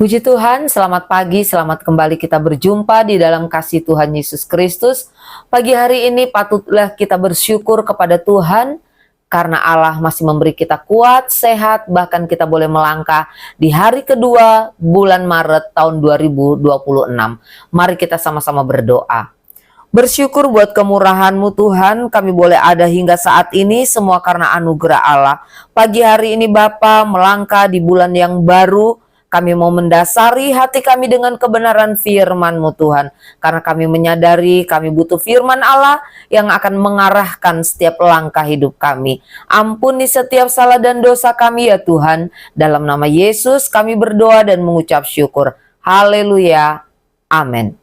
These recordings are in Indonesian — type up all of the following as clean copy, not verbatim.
Puji Tuhan, selamat pagi, selamat kembali kita berjumpa di dalam kasih Tuhan Yesus Kristus. Pagi hari ini patutlah kita bersyukur kepada Tuhan karena Allah masih memberi kita kuat, sehat, bahkan kita boleh melangkah di hari kedua bulan Maret tahun 2026. Mari kita sama-sama berdoa. Bersyukur buat kemurahan-Mu Tuhan, kami boleh ada hingga saat ini semua karena anugerah Allah. Pagi hari ini Bapa melangkah di bulan yang baru. Kami mau mendasari hati kami dengan kebenaran firman-Mu Tuhan. Karena kami menyadari kami butuh firman Allah yang akan mengarahkan setiap langkah hidup kami. Ampuni setiap salah dan dosa kami ya Tuhan. Dalam nama Yesus kami berdoa dan mengucap syukur. Haleluya. Amin.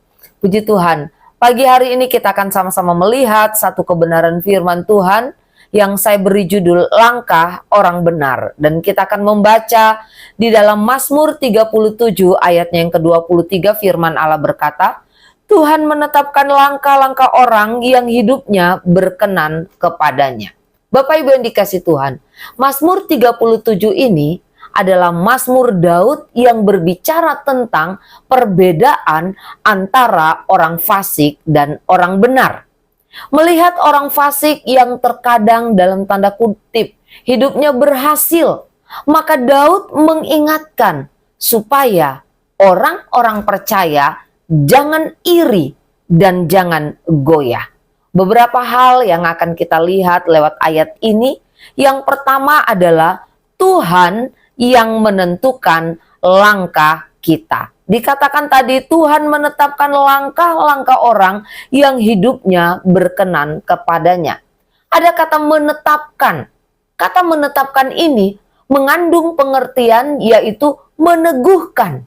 Puji Tuhan. Pagi hari ini kita akan sama-sama melihat satu kebenaran firman Tuhan yang saya beri judul Langkah Orang Benar. Dan kita akan membaca di dalam Mazmur 37 ayatnya yang ke-23 firman Allah berkata, Tuhan menetapkan langkah-langkah orang yang hidupnya berkenan kepadanya. Bapak Ibu yang dikasih Tuhan, Mazmur 37 ini adalah Mazmur Daud yang berbicara tentang perbedaan antara orang fasik dan orang benar. Melihat orang fasik yang terkadang dalam tanda kutip hidupnya berhasil, maka Daud mengingatkan supaya orang-orang percaya jangan iri dan jangan goyah. Beberapa hal yang akan kita lihat lewat ayat ini. Yang pertama adalah Tuhan yang menentukan langkah kita. Dikatakan tadi Tuhan menetapkan langkah-langkah orang yang hidupnya berkenan kepadanya. Ada kata menetapkan. Kata menetapkan ini mengandung pengertian yaitu meneguhkan,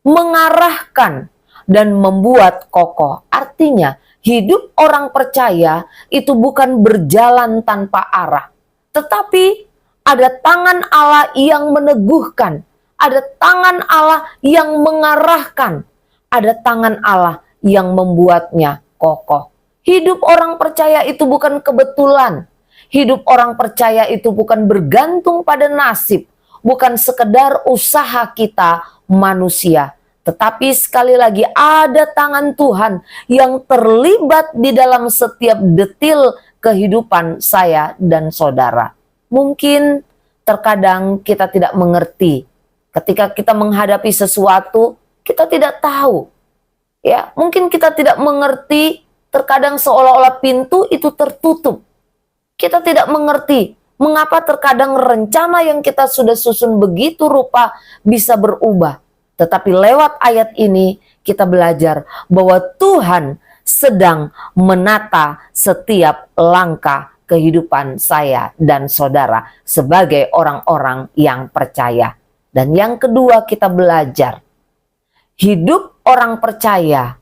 mengarahkan, dan membuat kokoh. Artinya hidup orang percaya itu bukan berjalan tanpa arah. Tetapi ada tangan Allah yang meneguhkan. Ada tangan Allah yang mengarahkan. Ada tangan Allah yang membuatnya kokoh. Hidup orang percaya itu bukan kebetulan. Hidup orang percaya itu bukan bergantung pada nasib. Bukan sekedar usaha kita manusia. Tetapi sekali lagi ada tangan Tuhan yang terlibat di dalam setiap detil kehidupan saya dan saudara. Mungkin terkadang kita tidak mengerti. Ketika kita menghadapi sesuatu, kita tidak tahu. Ya, mungkin kita tidak mengerti, terkadang seolah-olah pintu itu tertutup. Kita tidak mengerti mengapa terkadang rencana yang kita sudah susun begitu rupa bisa berubah. Tetapi lewat ayat ini kita belajar bahwa Tuhan sedang menata setiap langkah kehidupan saya dan saudara sebagai orang-orang yang percaya. Dan yang kedua kita belajar, hidup orang percaya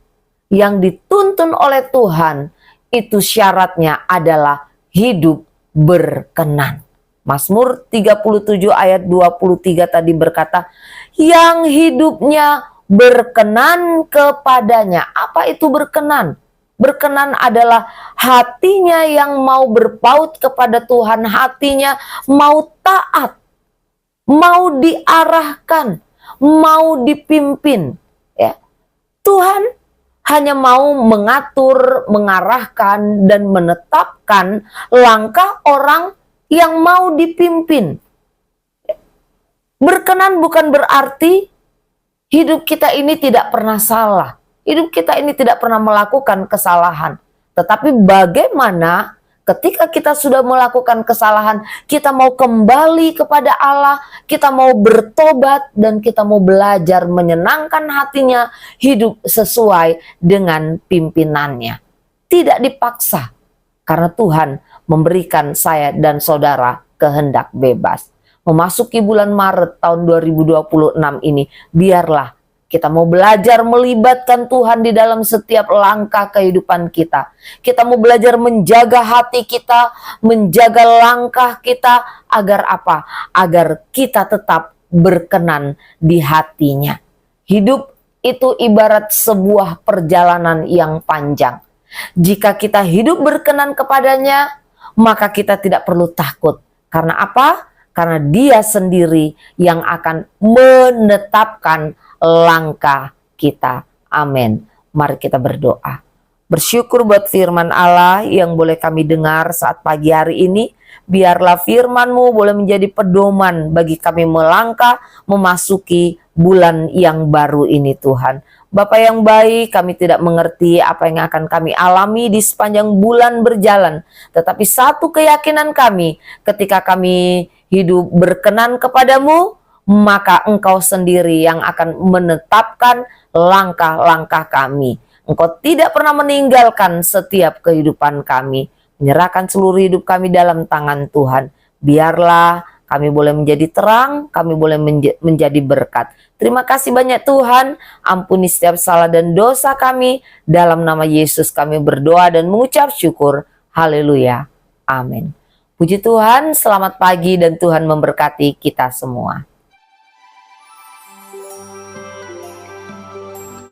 yang dituntun oleh Tuhan itu syaratnya adalah hidup berkenan. Mazmur 37 ayat 23 tadi berkata, yang hidupnya berkenan kepadanya. Apa itu berkenan? Berkenan adalah hatinya yang mau berpaut kepada Tuhan, hatinya mau taat, mau diarahkan, mau dipimpin. Ya. Tuhan hanya mau mengatur, mengarahkan, dan menetapkan langkah orang yang mau dipimpin. Berkenan bukan berarti hidup kita ini tidak pernah salah. Hidup kita ini tidak pernah melakukan kesalahan. Tetapi bagaimana ketika kita sudah melakukan kesalahan, kita mau kembali kepada Allah, kita mau bertobat, dan kita mau belajar menyenangkan hatinya, hidup sesuai dengan pimpinannya. Tidak dipaksa, karena Tuhan memberikan saya dan saudara kehendak bebas. Memasuki bulan Maret tahun 2026 ini, biarlah kita mau belajar melibatkan Tuhan di dalam setiap langkah kehidupan kita. Kita mau belajar menjaga hati kita, menjaga langkah kita, agar apa? Agar kita tetap berkenan di hatinya. Hidup itu ibarat sebuah perjalanan yang panjang. Jika kita hidup berkenan kepadanya, maka kita tidak perlu takut. Karena apa? karena Dia sendiri yang akan menetapkan langkah kita. Amin. Mari kita berdoa. Bersyukur buat firman Allah yang boleh kami dengar saat pagi hari ini. Biarlah firman-Mu boleh menjadi pedoman bagi kami melangkah memasuki bulan yang baru ini, Tuhan. Bapa yang baik, kami tidak mengerti apa yang akan kami alami di sepanjang bulan berjalan. Tetapi satu keyakinan kami, ketika kami hidup berkenan kepadamu, maka Engkau sendiri yang akan menetapkan langkah-langkah kami. Engkau tidak pernah meninggalkan setiap kehidupan kami. Menyerahkan seluruh hidup kami dalam tangan Tuhan. Biarlah kami boleh menjadi terang, kami boleh menjadi berkat. Terima kasih banyak Tuhan, ampuni setiap salah dan dosa kami. Dalam nama Yesus kami berdoa dan mengucap syukur. Haleluya. Amin. Puji Tuhan, selamat pagi dan Tuhan memberkati kita semua.